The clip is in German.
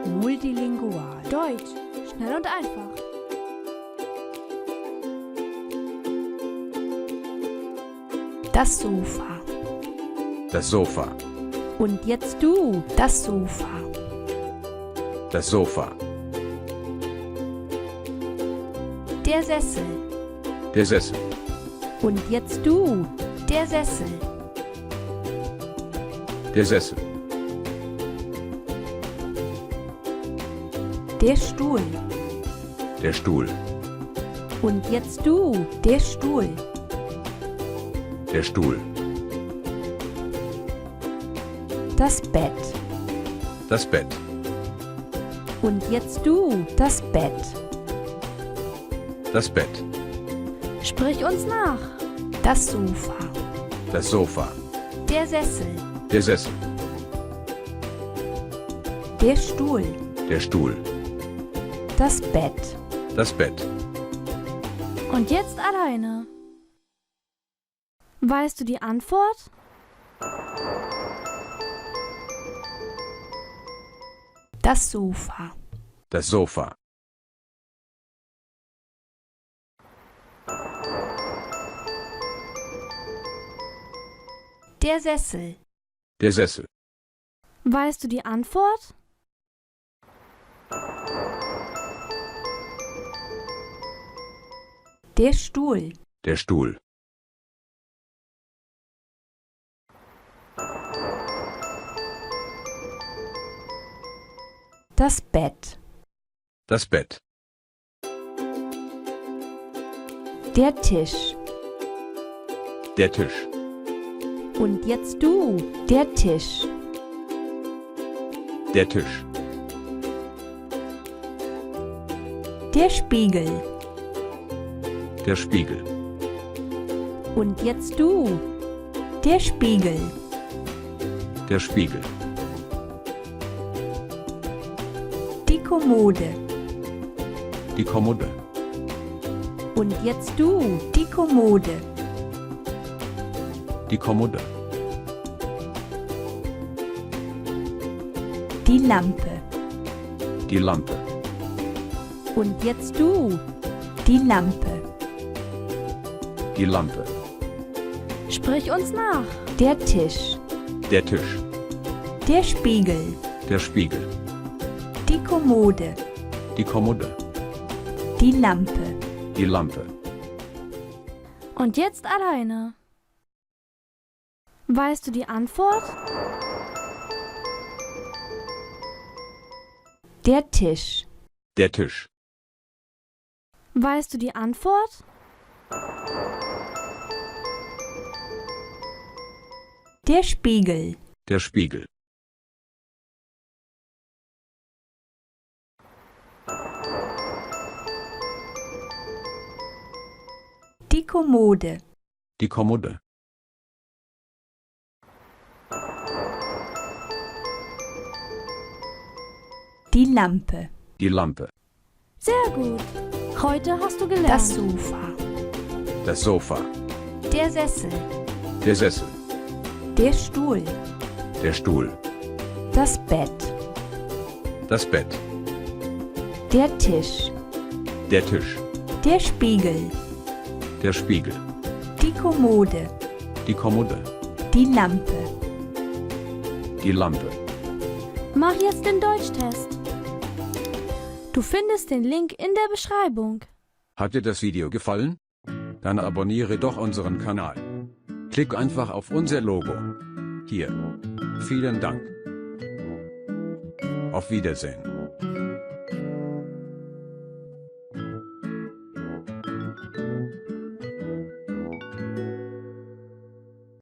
Multilingual. Deutsch. Schnell und einfach. Das Sofa. Das Sofa. Und jetzt du. Das Sofa. Das Sofa. Der Sessel. Der Sessel. Und jetzt du. Der Sessel. Der Sessel. Der Stuhl. Der Stuhl. Und jetzt du. Der Stuhl. Der Stuhl. Das Bett. Das Bett. Und jetzt du. Das Bett. Das Bett. Sprich uns nach. Das Sofa. Das Sofa. Der Sessel. Der Sessel. Der Stuhl. Der Stuhl. Das Bett. Das Bett. Und jetzt alleine. Weißt du die Antwort? Das Sofa. Das Sofa. Der Sessel. Der Sessel. Weißt du die Antwort? Der Stuhl. Der Stuhl. Das Bett. Das Bett. Der Tisch. Der Tisch. Und jetzt du. Der Tisch. Der Tisch. Der Spiegel. Der Spiegel. Und jetzt du. Der Spiegel. Der Spiegel. Die Kommode. Die Kommode. Und jetzt du. Die Kommode. Die Kommode. Die Lampe. Die Lampe. Und jetzt du. Die Lampe. Die Lampe. Sprich uns nach. Der Tisch. Der Tisch. Der Spiegel. Der Spiegel. Die Kommode. Die Kommode. Die Lampe. Die Lampe. Und jetzt alleine. Weißt du die Antwort? Der Tisch. Der Tisch. Weißt du die Antwort? Der Spiegel. Der Spiegel. Die Kommode. Die Kommode. Die Lampe. Die Lampe. Sehr gut. Heute hast du gelernt. Das Sofa. Das Sofa. Der Sessel. Der Sessel. Der Stuhl. Der Stuhl. Das Bett. Das Bett. Der Tisch. Der Tisch. Der Spiegel. Der Spiegel. Die Kommode. Die Kommode. Die Lampe. Die Lampe. Mach jetzt den Deutschtest. Du findest den Link in der Beschreibung. Hat dir das Video gefallen? Dann abonniere doch unseren Kanal. Klick einfach auf unser Logo. Hier. Vielen Dank. Auf Wiedersehen.